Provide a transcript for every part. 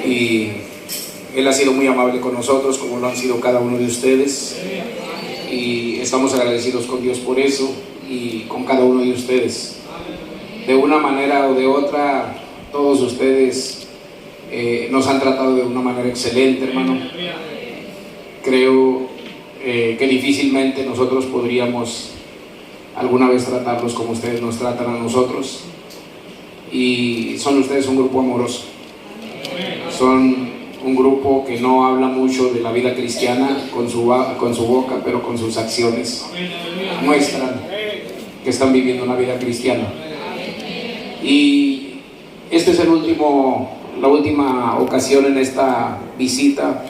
y Él ha sido muy amable con nosotros, como lo han sido cada uno de ustedes, y estamos agradecidos con Dios por eso y con cada uno de ustedes. De una manera o de otra, todos ustedes nos han tratado de una manera excelente, hermano. Creo que difícilmente nosotros podríamos alguna vez tratarlos como ustedes nos tratan a nosotros, y son ustedes un grupo amoroso, son un grupo que no habla mucho de la vida cristiana con su boca, pero con sus acciones muestran que están viviendo una vida cristiana. Y esta es la última ocasión en esta visita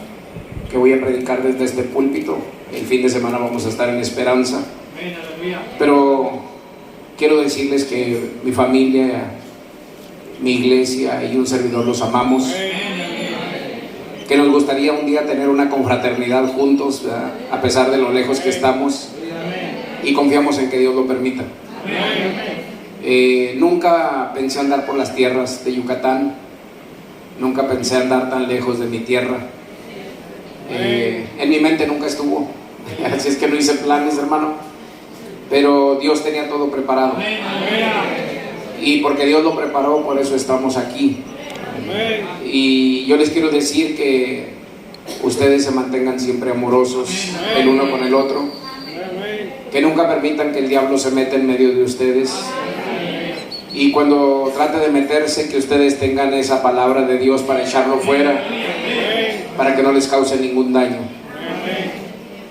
que voy a predicar desde este púlpito. El fin de semana vamos a estar en Esperanza, pero quiero decirles que mi familia, mi iglesia y un servidor los amamos, que nos gustaría un día tener una confraternidad juntos, ¿verdad?, a pesar de lo lejos que estamos, y confiamos en que Dios lo permita. Nunca pensé andar por las tierras de Yucatán, nunca pensé andar tan lejos de mi tierra. En mi mente nunca estuvo, así es que no hice planes, hermano, pero Dios tenía todo preparado, y porque Dios lo preparó, por eso estamos aquí. Y yo les quiero decir que ustedes se mantengan siempre amorosos el uno con el otro, que nunca permitan que el diablo se meta en medio de ustedes, y cuando trate de meterse, que ustedes tengan esa palabra de Dios para echarlo fuera, para que no les cause ningún daño.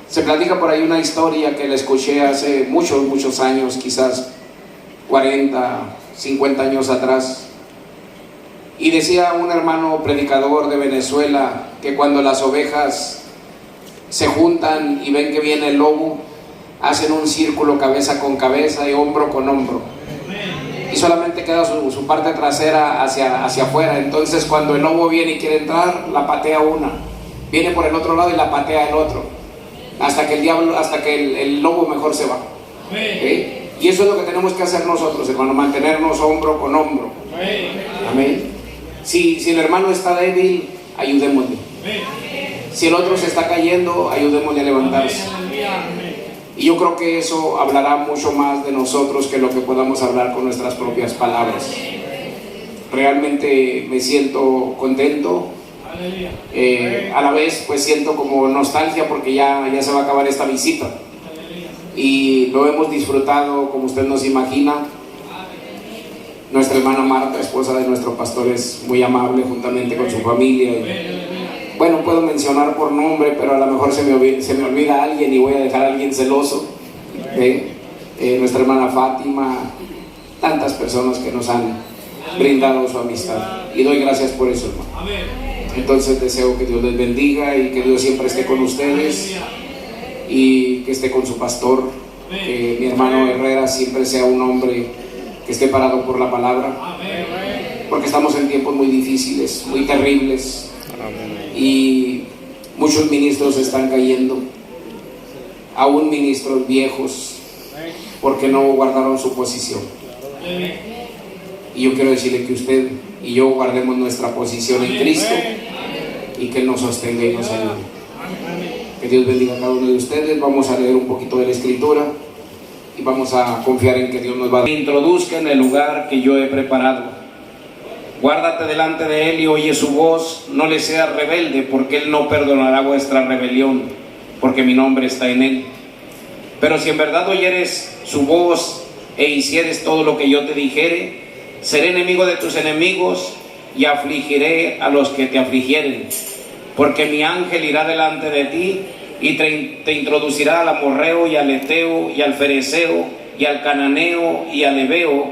Se platica por ahí una historia que la escuché hace muchos años, quizás 40, 50 años atrás, y decía un hermano predicador de Venezuela que cuando las ovejas se juntan y ven que viene el lobo, hacen un círculo cabeza con cabeza y hombro con hombro, y solamente queda su parte trasera hacia afuera. Entonces cuando el lobo viene y quiere entrar, la patea una, viene por el otro lado y la patea el otro, hasta que el lobo mejor se va. ¿Okay? Y eso es lo que tenemos que hacer nosotros, hermano, mantenernos hombro con hombro. Amén. Si el hermano está débil, ayudémosle. Si el otro se está cayendo, ayudémosle a levantarse. Y yo creo que eso hablará mucho más de nosotros que lo que podamos hablar con nuestras propias palabras. Realmente me siento contento. A la vez pues siento como nostalgia, porque ya se va a acabar esta visita, y lo hemos disfrutado como usted nos imagina. Nuestra hermana Marta, esposa de nuestro pastor, es muy amable juntamente con su familia, y, bueno, puedo mencionar por nombre, pero a lo mejor se me olvida alguien y voy a dejar a alguien celoso. Nuestra hermana Fátima, tantas personas que nos han brindado su amistad, y doy gracias por eso, hermano. Entonces deseo que Dios les bendiga y que Dios siempre esté con ustedes, y que esté con su pastor, que mi hermano Herrera siempre sea un hombre que esté parado por la palabra, porque estamos en tiempos muy difíciles, muy terribles, y muchos ministros están cayendo, aún ministros viejos, porque no guardaron su posición. Y yo quiero decirle que usted y yo guardemos nuestra posición en Cristo, y que Él nos sostenga y nos ayude. Que Dios bendiga a cada uno de ustedes. Vamos a leer un poquito de la Escritura y vamos a confiar en que Dios nos va a introduzca en el lugar que yo he preparado. Guárdate delante de Él y oye su voz, no le seas rebelde, porque Él no perdonará vuestra rebelión, porque mi nombre está en Él. Pero si en verdad oyeres su voz e hicieres todo lo que yo te dijere, seré enemigo de tus enemigos y afligiré a los que te afligieren. Porque mi ángel irá delante de ti y te introducirá al amorreo y al eteo y al fereceo y al cananeo y al heveo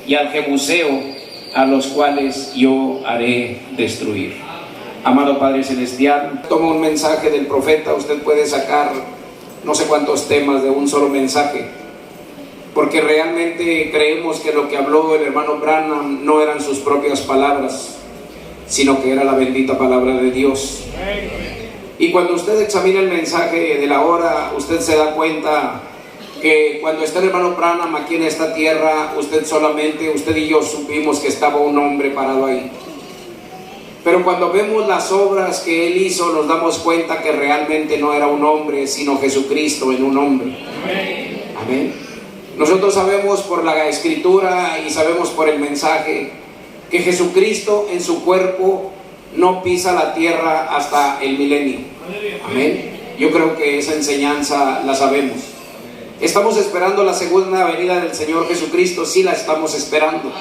y al jebuseo, a los cuales yo haré destruir. Amado Padre Celestial, toma un mensaje del profeta. Usted puede sacar no sé cuántos temas de un solo mensaje, porque realmente creemos que lo que habló el hermano Branham no eran sus propias palabras, sino que era la bendita palabra de Dios. Y cuando usted examina el mensaje de la hora, usted se da cuenta que cuando está el hermano Branham aquí en esta tierra, usted y yo supimos que estaba un hombre parado ahí. Pero cuando vemos las obras que Él hizo, nos damos cuenta que realmente no era un hombre, sino Jesucristo en un hombre. Amén. Nosotros sabemos por la Escritura y sabemos por el mensaje que Jesucristo en su cuerpo no pisa la tierra hasta el milenio. Amén. Yo creo que esa enseñanza la sabemos. Estamos esperando la segunda venida del Señor Jesucristo, sí la estamos esperando.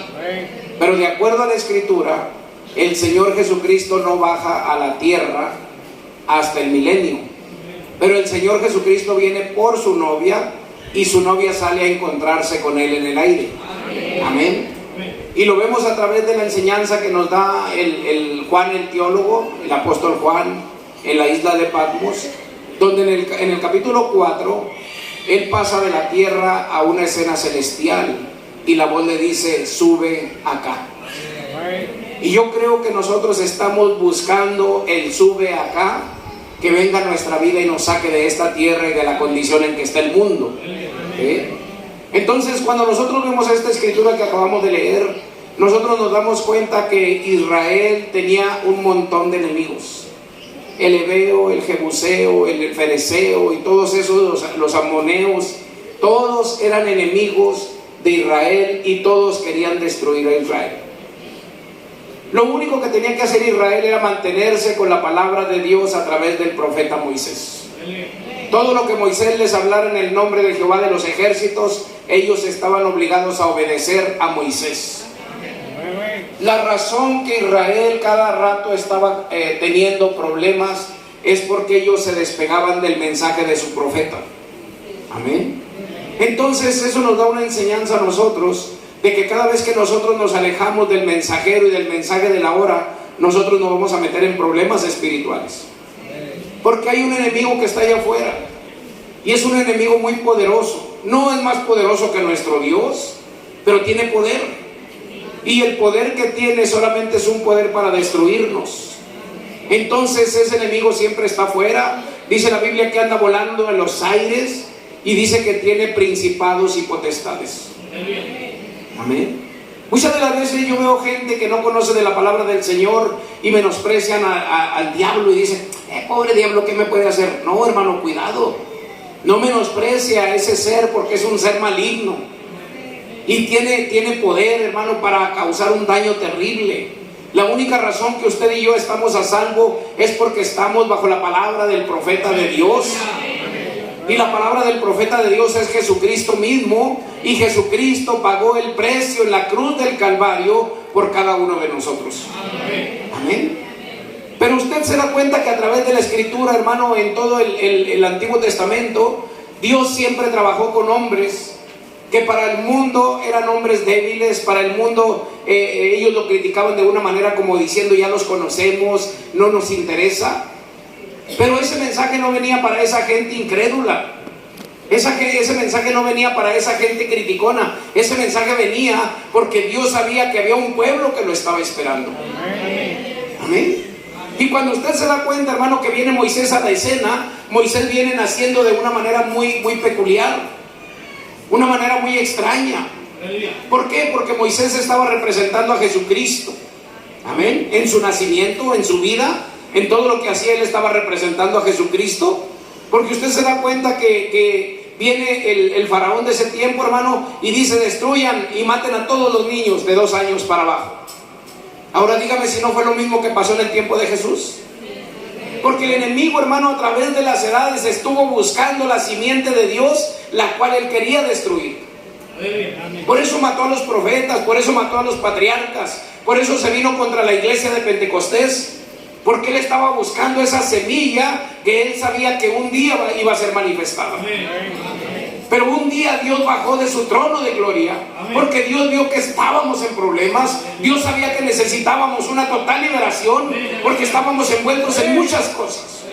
Pero de acuerdo a la Escritura, el Señor Jesucristo no baja a la tierra hasta el milenio. Pero el Señor Jesucristo viene por su novia y su novia sale a encontrarse con Él en el aire. Amén. Y lo vemos a través de la enseñanza que nos da el Juan el teólogo, el apóstol Juan, en la isla de Patmos, donde en el capítulo 4, él pasa de la tierra a una escena celestial y la voz le dice: sube acá. Y yo creo que nosotros estamos buscando el sube acá, que venga a nuestra vida y nos saque de esta tierra y de la condición en que está el mundo. Entonces, cuando nosotros vemos esta escritura que acabamos de leer, nosotros nos damos cuenta que Israel tenía un montón de enemigos. El heveo, el jebuseo, el fereceo y todos esos, los amoneos, todos eran enemigos de Israel y todos querían destruir a Israel. Lo único que tenía que hacer Israel era mantenerse con la palabra de Dios a través del profeta Moisés. Todo lo que Moisés les hablara en el nombre de Jehová de los ejércitos, ellos estaban obligados a obedecer a Moisés. La razón que Israel cada rato estaba teniendo problemas es porque ellos se despegaban del mensaje de su profeta. Amén. Entonces eso nos da una enseñanza a nosotros de que cada vez que nosotros nos alejamos del mensajero y del mensaje de la hora, nosotros nos vamos a meter en problemas espirituales. Porque hay un enemigo que está allá afuera y es un enemigo muy poderoso. No es más poderoso que nuestro Dios, pero tiene poder. Y el poder que tiene solamente es un poder para destruirnos. Entonces ese enemigo siempre está afuera. Dice la Biblia que anda volando en los aires y dice que tiene principados y potestades. Amén. Muchas de las veces yo veo gente que no conoce de la palabra del Señor y menosprecian al diablo y dicen: pobre diablo, ¿qué me puede hacer? No, hermano, cuidado. No menosprecia a ese ser, porque es un ser maligno y tiene poder, hermano, para causar un daño terrible. La única razón que usted y yo estamos a salvo es porque estamos bajo la palabra del profeta de Dios. Y la palabra del profeta de Dios es Jesucristo mismo, y Jesucristo pagó el precio en la cruz del Calvario por cada uno de nosotros. Amén. Pero usted se da cuenta que a través de la Escritura, hermano, en todo el Antiguo Testamento, Dios siempre trabajó con hombres que para el mundo eran hombres débiles. Para el mundo ellos lo criticaban de una manera como diciendo: ya los conocemos, no nos interesa. Pero ese mensaje no venía para esa gente incrédula. Ese mensaje no venía para esa gente criticona. Ese mensaje venía porque Dios sabía que había un pueblo que lo estaba esperando. Amén. Y cuando usted se da cuenta, hermano, que viene Moisés a la escena, Moisés viene naciendo de una manera muy, muy peculiar, una manera muy extraña. ¿Por qué? Porque Moisés estaba representando a Jesucristo. Amén. En su nacimiento, en su vida, en todo lo que hacía, él estaba representando a Jesucristo. Porque usted se da cuenta que viene el faraón de ese tiempo, hermano, y dice: destruyan y maten a todos los niños de 2 años para abajo. Ahora dígame si no fue lo mismo que pasó en el tiempo de Jesús. Porque el enemigo, hermano, a través de las edades estuvo buscando la simiente de Dios, la cual él quería destruir. Por eso mató a los profetas, por eso mató a los patriarcas, por eso se vino contra la iglesia de Pentecostés. Porque él estaba buscando esa semilla que él sabía que un día iba a ser manifestada. Pero un día Dios bajó de su trono de gloria, porque Dios vio que estábamos en problemas. Dios sabía que necesitábamos una total liberación, porque estábamos envueltos en muchas cosas.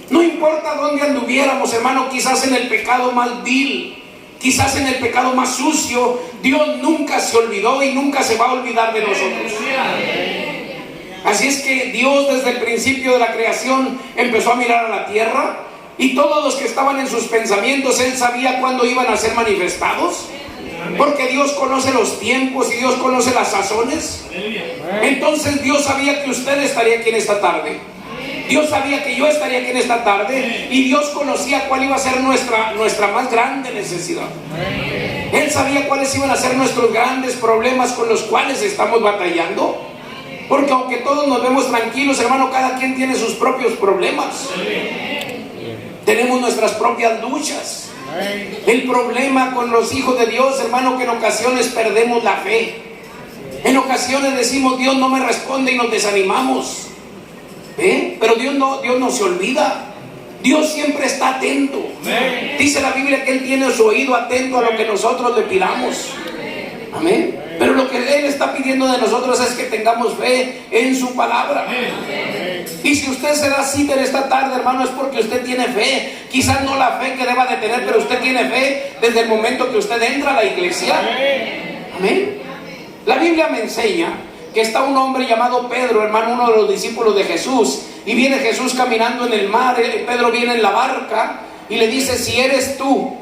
No importa dónde anduviéramos, hermano, quizás en el pecado más vil, quizás en el pecado más sucio, Dios nunca se olvidó y nunca se va a olvidar de nosotros. Así es que Dios, desde el principio de la creación, empezó a mirar a la tierra, y todos los que estaban en sus pensamientos, Él sabía cuándo iban a ser manifestados. Porque Dios conoce los tiempos y Dios conoce las sazones. Entonces Dios sabía que usted estaría aquí en esta tarde. Dios sabía que yo estaría aquí en esta tarde. Y Dios conocía cuál iba a ser nuestra más grande necesidad. Él sabía cuáles iban a ser nuestros grandes problemas con los cuales estamos batallando. Porque aunque todos nos vemos tranquilos, hermano, cada quien tiene sus propios problemas. Tenemos nuestras propias luchas. El problema con los hijos de Dios, hermano, que en ocasiones perdemos la fe. En ocasiones decimos, Dios no me responde y nos desanimamos. Pero Dios no se olvida. Dios siempre está atento. Dice la Biblia que Él tiene su oído atento a lo que nosotros le pidamos. Amén. Pero lo que Él está pidiendo de nosotros es que tengamos fe en su palabra. Y si usted se da cita en esta tarde, hermano, es porque usted tiene fe. Quizás no la fe que deba de tener, pero usted tiene fe desde el momento que usted entra a la iglesia. Amén. La Biblia me enseña que está un hombre llamado Pedro, hermano, uno de los discípulos de Jesús. Y viene Jesús caminando en el mar. Pedro viene en la barca y le dice, si eres tú,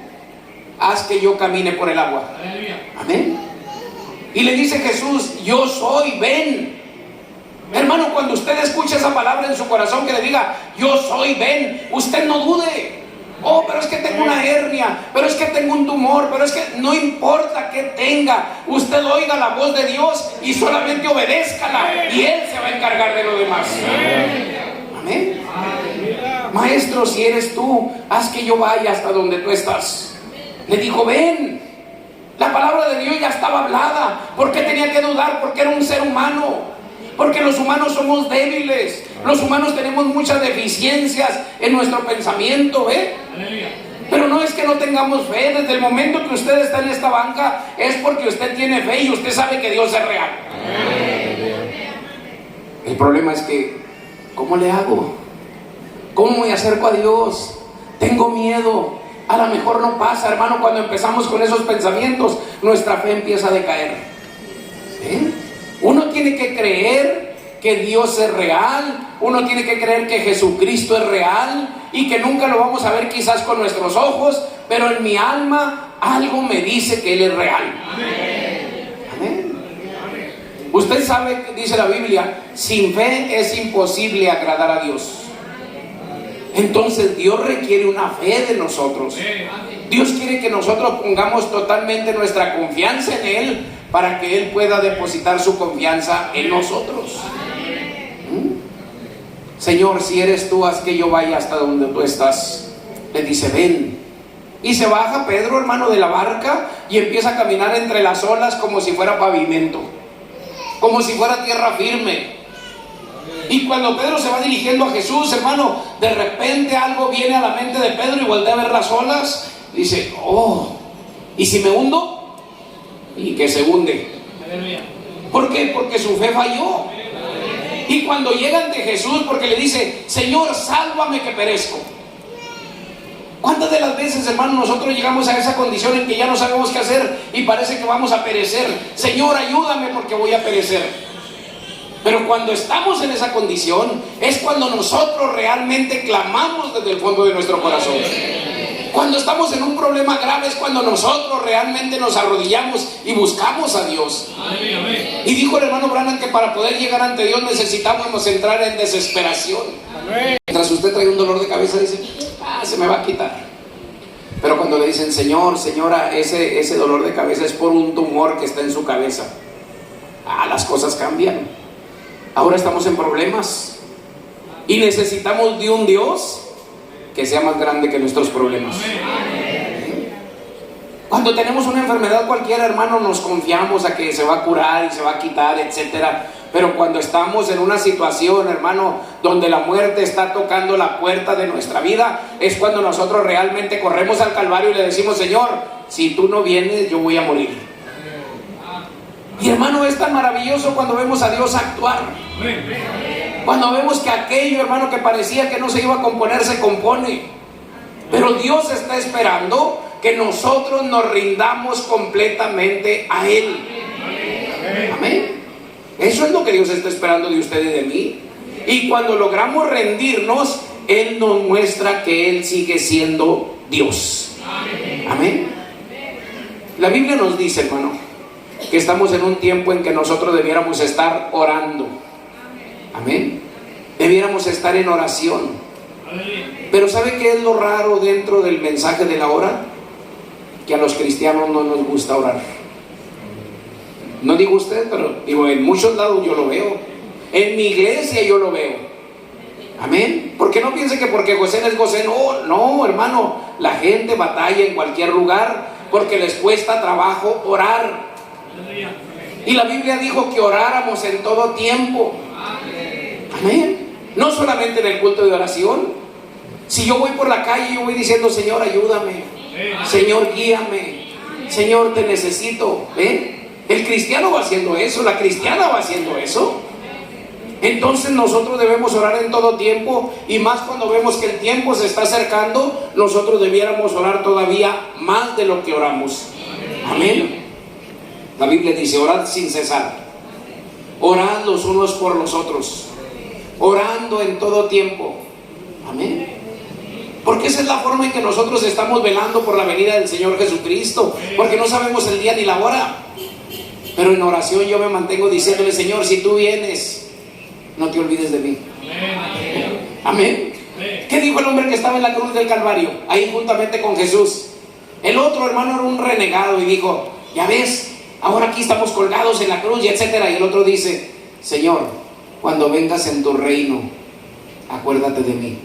haz que yo camine por el agua. Amén. Y le dice Jesús, yo soy, ven. Hermano, cuando usted escuche esa palabra en su corazón que le diga, yo soy, ven, usted no dude. Oh, pero es que tengo una hernia, pero es que tengo un tumor, pero es que no importa que tenga. Usted oiga la voz de Dios y solamente obedézcala y Él se va a encargar de lo demás. Amén. Maestro, si eres tú, haz que yo vaya hasta donde tú estás. Le dijo, ven. La palabra de Dios ya estaba hablada. ¿Por qué tenía que dudar? Porque era un ser humano. Porque los humanos somos débiles. Los humanos tenemos muchas deficiencias en nuestro pensamiento, Pero no es que no tengamos fe. Desde el momento que usted está en esta banca es porque usted tiene fe y usted sabe que Dios es real. El problema es que, ¿cómo le hago? ¿Cómo me acerco a Dios? Tengo miedo. A lo mejor no pasa, hermano. Cuando empezamos con esos pensamientos, nuestra fe empieza a decaer. Uno tiene que creer que Dios es real. Uno tiene que creer que Jesucristo es real y que nunca lo vamos a ver quizás con nuestros ojos, pero en mi alma algo me dice que Él es real. Amén. Usted sabe, dice la Biblia, sin fe es imposible agradar a Dios. Entonces Dios requiere una fe de nosotros. Dios quiere que nosotros pongamos totalmente nuestra confianza en Él para que Él pueda depositar su confianza en nosotros. Señor, si eres tú, haz que yo vaya hasta donde tú estás. Le dice, ven. Y se baja Pedro, hermano, de la barca y empieza a caminar entre las olas como si fuera pavimento, como si fuera tierra firme. Y cuando Pedro se va dirigiendo a Jesús, hermano, de repente algo viene a la mente de Pedro y voltea a ver las olas. Dice, oh, ¿y si me hundo? Y que se hunde. ¿Por qué? Porque su fe falló. Y cuando llegan de Jesús, porque le dice, Señor, sálvame que perezco. ¿Cuántas de las veces, hermano, nosotros llegamos a esa condición en que ya no sabemos qué hacer y parece que vamos a perecer? Señor, ayúdame porque voy a perecer. Pero cuando estamos en esa condición es cuando nosotros realmente clamamos desde el fondo de nuestro corazón. Cuando estamos en un problema grave es cuando nosotros realmente nos arrodillamos y buscamos a Dios. Y dijo el hermano Branham que para poder llegar ante Dios necesitamos entrar en desesperación. Mientras usted trae un dolor de cabeza dice, se me va a quitar. Pero cuando le dicen, Señor, señora, ese dolor de cabeza es por un tumor que está en su cabeza, las cosas cambian. Ahora estamos en problemas y necesitamos de un Dios que sea más grande que nuestros problemas. Cuando tenemos una enfermedad cualquiera, hermano, nos confiamos a que se va a curar y se va a quitar, etcétera. Pero cuando estamos en una situación, hermano, donde la muerte está tocando la puerta de nuestra vida, es cuando nosotros realmente corremos al Calvario y le decimos, Señor, si tú no vienes, yo voy a morir. Y hermano, es tan maravilloso cuando vemos a Dios actuar. Cuando vemos que aquello, hermano, que parecía que no se iba a componer, se compone. Pero Dios está esperando que nosotros nos rindamos completamente a Él. Amén. Eso es lo que Dios está esperando de usted y de mí. Y cuando logramos rendirnos, Él nos muestra que Él sigue siendo Dios. Amén. La Biblia nos dice, hermano, que estamos en un tiempo en que nosotros debiéramos estar orando. Amén. Debiéramos estar en oración. Pero ¿sabe qué es lo raro dentro del mensaje de la hora? Que a los cristianos no nos gusta orar. No digo usted, pero digo, en muchos lados yo lo veo. En mi iglesia yo lo veo. Amén. Porque no piense que porque Gosén es Gosén. No, no, hermano. La gente batalla en cualquier lugar porque les cuesta trabajo orar. Y la Biblia dijo que oráramos en todo tiempo. Amén. No solamente en el culto de oración. Si yo voy por la calle, yo voy diciendo: Señor, ayúdame. Señor, guíame. Señor, te necesito. El cristiano va haciendo eso. La cristiana va haciendo eso. Entonces nosotros debemos orar en todo tiempo, y más cuando vemos que el tiempo se está acercando, nosotros debiéramos orar todavía más de lo que oramos. Amén. La Biblia dice: orad sin cesar, orad los unos por los otros, orando en todo tiempo. Amén. Porque esa es la forma en que nosotros estamos velando por la venida del Señor Jesucristo, porque no sabemos el día ni la hora. Pero en oración yo me mantengo diciéndole: Señor, si tú vienes, no te olvides de mí. Amén. ¿Qué dijo el hombre que estaba en la cruz del Calvario, ahí juntamente con Jesús? El otro hermano era un renegado y dijo: ya ves, ahora aquí estamos colgados en la cruz y etcétera. Y el otro dice: Señor, cuando vengas en tu reino, acuérdate de mí.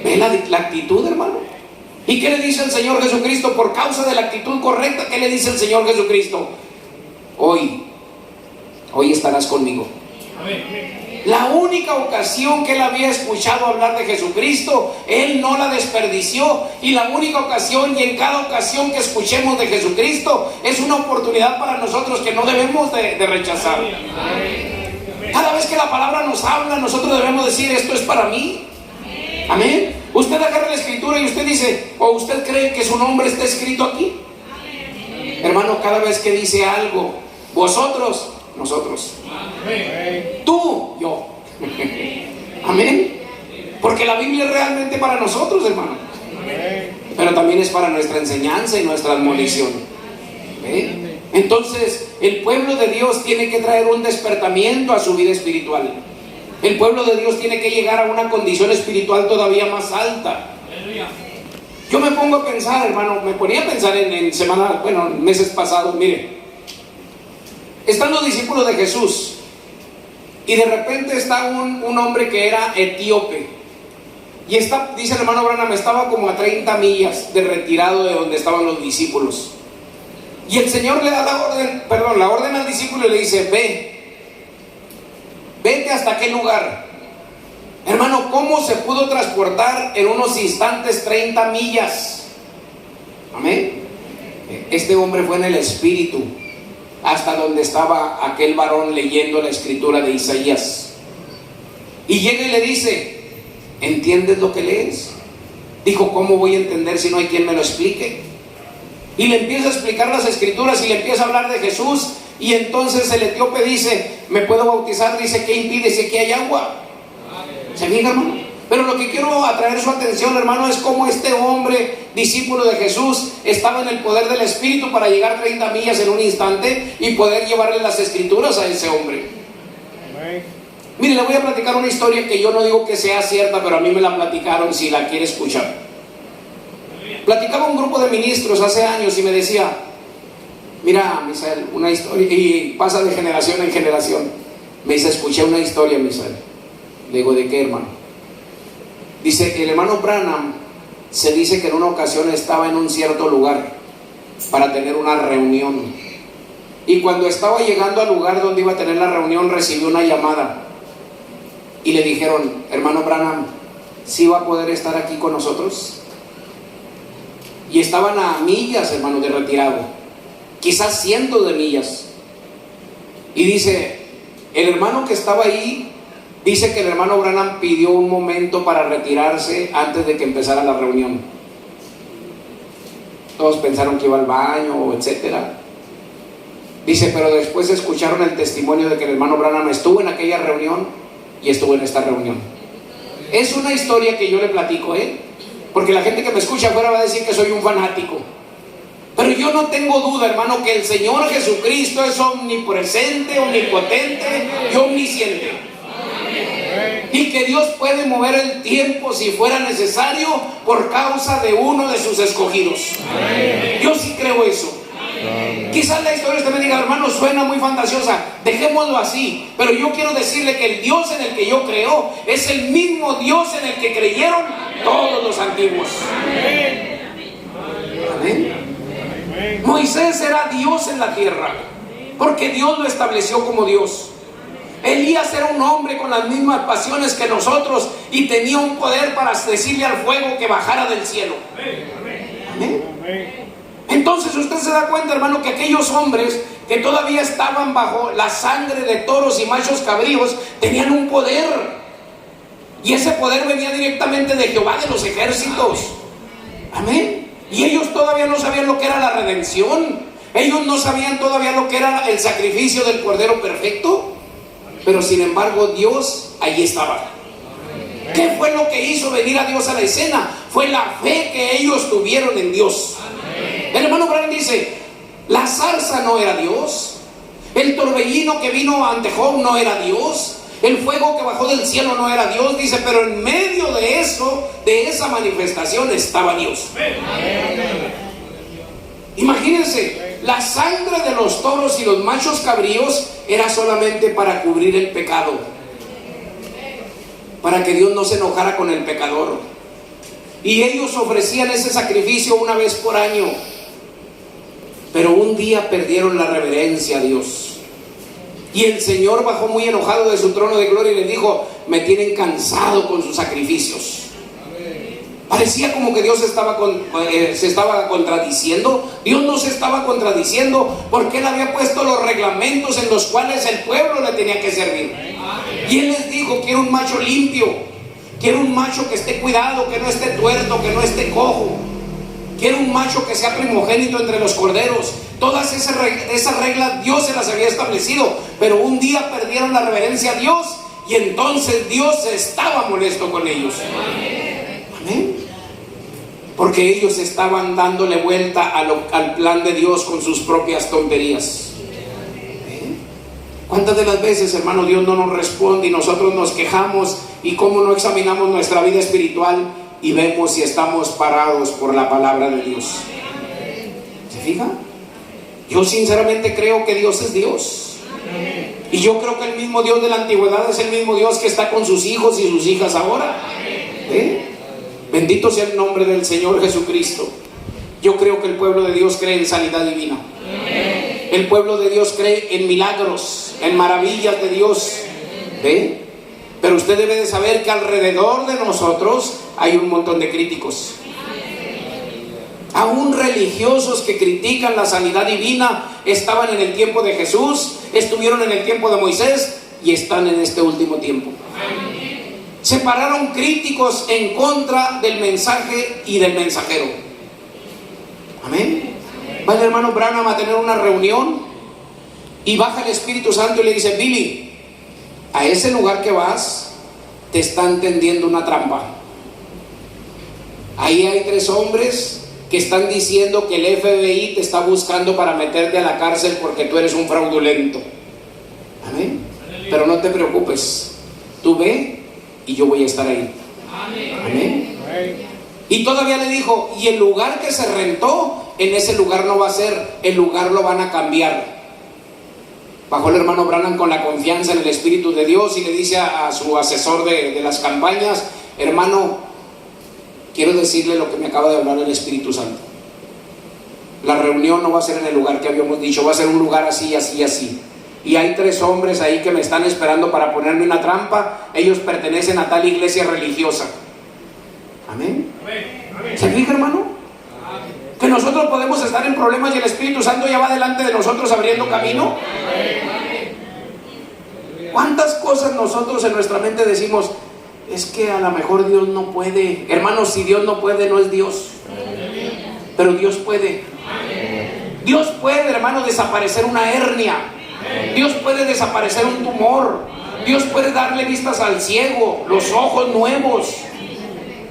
¿Ve la actitud, hermano? ¿Y qué le dice el Señor Jesucristo? Por causa de la actitud correcta, ¿qué le dice el Señor Jesucristo? Hoy estarás conmigo. La única ocasión que él había escuchado hablar de Jesucristo, él no la desperdició. Y la única ocasión, y en cada ocasión que escuchemos de Jesucristo, es una oportunidad para nosotros que no debemos de rechazar. Cada vez que la palabra nos habla, nosotros debemos decir: esto es para mí. Amén. Usted agarra la escritura y usted dice, o usted cree que su nombre está escrito aquí. Hermano, cada vez que dice algo, vosotros, nosotros, tú, yo. Amén. Porque la Biblia es realmente para nosotros, hermano, pero también es para nuestra enseñanza y nuestra admonición. Entonces el pueblo de Dios tiene que traer un despertamiento a su vida espiritual. El pueblo de Dios tiene que llegar a una condición espiritual todavía más alta. Yo me pongo a pensar, hermano, me ponía a pensar en semanas, meses pasados. Mire, están los discípulos de Jesús y de repente está un hombre que era etíope, y dice el hermano Branham, estaba como a 30 millas de retirado de donde estaban los discípulos, y el Señor le da la orden al discípulo y le dice: vete hasta aquel lugar. Hermano, ¿cómo se pudo transportar en unos instantes 30 millas? Amén. Este hombre fue en el espíritu hasta donde estaba aquel varón leyendo la escritura de Isaías, y llega y le dice: ¿entiendes lo que lees? Dijo: ¿cómo voy a entender si no hay quien me lo explique? Y le empieza a explicar las escrituras y le empieza a hablar de Jesús. Y entonces el etíope dice: ¿me puedo bautizar? Dice: ¿qué impide si aquí hay agua? ¿Se fija, hermano? Pero lo que quiero atraer su atención, hermano, es cómo este hombre, discípulo de Jesús, estaba en el poder del Espíritu para llegar 30 millas en un instante y poder llevarle las escrituras a ese hombre. Mire, le voy a platicar una historia que yo no digo que sea cierta, pero a mí me la platicaron, si la quiere escuchar. Platicaba un grupo de ministros hace años y me decía: mira, Misael, una historia, y pasa de generación en generación. Me dice: escuché una historia, Misael. Le digo: ¿de qué, hermano? Dice: el hermano Branham, se dice que en una ocasión estaba en un cierto lugar para tener una reunión, y cuando estaba llegando al lugar donde iba a tener la reunión, recibió una llamada y le dijeron: hermano Branham, ¿sí va a poder estar aquí con nosotros? Y estaban a millas, hermano, de retirado, quizás cientos de millas. Y dice, el hermano que estaba ahí, dice que el hermano Branham pidió un momento para retirarse antes de que empezara la reunión. Todos pensaron que iba al baño, etcétera. Dice, pero después escucharon el testimonio de que el hermano Branham estuvo en aquella reunión y estuvo en esta reunión. Es una historia que yo le platico, porque la gente que me escucha afuera va a decir que soy un fanático. Pero yo no tengo duda, hermano, que el Señor Jesucristo es omnipresente, omnipotente y omnisciente. Y que Dios puede mover el tiempo si fuera necesario por causa de uno de sus escogidos. Yo sí creo eso. Quizás la historia usted me diga, hermano, suena muy fantasiosa, dejémoslo así. Pero yo quiero decirle que el Dios en el que yo creo es el mismo Dios en el que creyeron todos los antiguos. Amén. Moisés era Dios en la tierra porque Dios lo estableció como Dios. Elías era un hombre con las mismas pasiones que nosotros y tenía un poder para decirle al fuego que bajara del cielo. Amén. Entonces usted se da cuenta, hermano, que aquellos hombres que todavía estaban bajo la sangre de toros y machos cabríos tenían un poder, y ese poder venía directamente de Jehová de los ejércitos. Amén. Y ellos todavía no sabían lo que era la redención. Ellos no sabían todavía lo que era el sacrificio del Cordero perfecto. Pero sin embargo Dios allí estaba. ¿Qué fue lo que hizo venir a Dios a la escena? Fue la fe que ellos tuvieron en Dios. El hermano Branham dice, la zarza no era Dios, el torbellino que vino ante Job no era Dios, el fuego que bajó del cielo no era Dios. Dice, pero en medio de eso, de esa manifestación, estaba Dios. Imagínense, la sangre de los toros y los machos cabríos era solamente para cubrir el pecado, para que Dios no se enojara con el pecador. Y ellos ofrecían ese sacrificio una vez por año. Pero un día perdieron la reverencia a Dios. Y el Señor bajó muy enojado de su trono de gloria y les dijo, me tienen cansado con sus sacrificios. Parecía como que Dios se estaba contradiciendo. Dios no se estaba contradiciendo, porque Él había puesto los reglamentos en los cuales el pueblo le tenía que servir. Y Él les dijo, quiero un macho limpio, quiero un macho que esté cuidado, que no esté tuerto, que no esté cojo. Quiero un macho que sea primogénito entre los corderos. Todas esas reglas Dios se las había establecido, pero un día perdieron la reverencia a Dios y entonces Dios estaba molesto con ellos. Amén. Porque ellos estaban dándole vuelta al plan de Dios con sus propias tonterías. ¿Cuántas de las veces, hermano, Dios no nos responde y nosotros nos quejamos? ¿Y cómo no examinamos nuestra vida espiritual y vemos si estamos parados por la palabra de Dios? ¿Se fija? Yo sinceramente creo que Dios es Dios. Y yo creo que el mismo Dios de la antigüedad es el mismo Dios que está con sus hijos y sus hijas ahora. Bendito sea el nombre del Señor Jesucristo. Yo creo que el pueblo de Dios cree en sanidad divina. El pueblo de Dios cree en milagros, en maravillas de Dios. Pero usted debe de saber que alrededor de nosotros hay un montón de críticos. Aún religiosos que critican la sanidad divina estaban en el tiempo de Jesús, estuvieron en el tiempo de Moisés y están en este último tiempo. Se pararon críticos en contra del mensaje y del mensajero. Amén. Va el hermano Branham a tener una reunión y baja el Espíritu Santo y le dice, Billy, a ese lugar que vas te están tendiendo una trampa. Ahí hay 3 hombres que están diciendo que el FBI te está buscando para meterte a la cárcel porque tú eres un fraudulento. Amén. Pero no te preocupes, tú ve y yo voy a estar ahí. Amén. Y todavía le dijo, y el lugar que se rentó, en ese lugar no va a ser, el lugar lo van a cambiar. Bajó el hermano Branham con la confianza en el Espíritu de Dios y le dice a su asesor de las campañas, hermano, quiero decirle lo que me acaba de hablar el Espíritu Santo. La reunión no va a ser en el lugar que habíamos dicho, va a ser un lugar así, así, así. Y hay 3 hombres ahí que me están esperando para ponerme una trampa. Ellos pertenecen a tal iglesia religiosa. Amén. ¿Se fija, hermano? Que nosotros podemos estar en problemas y el Espíritu Santo ya va delante de nosotros abriendo camino. ¿Cuántas cosas nosotros en nuestra mente decimos, es que a lo mejor Dios no puede? Hermanos, si Dios no puede, no es Dios. Pero Dios puede. Dios puede, hermano, desaparecer una hernia. Dios puede desaparecer un tumor. Dios puede darle vistas al ciego, los ojos nuevos.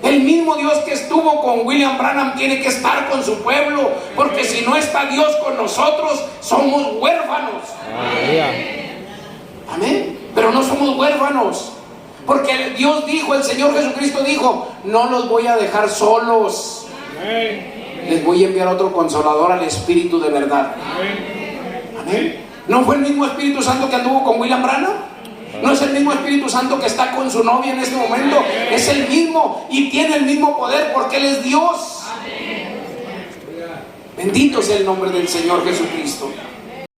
El mismo Dios que estuvo con William Branham tiene que estar con su pueblo, porque si no está Dios con nosotros, somos huérfanos. Amén. Pero no somos huérfanos, porque Dios dijo, el Señor Jesucristo dijo: no los voy a dejar solos, les voy a enviar otro consolador, al Espíritu de verdad. Amén. ¿No fue el mismo Espíritu Santo que anduvo con William Branham? ¿No es el mismo Espíritu Santo que está con su novia en este momento? Es el mismo y tiene el mismo poder, porque Él es Dios. Bendito sea el nombre del Señor Jesucristo.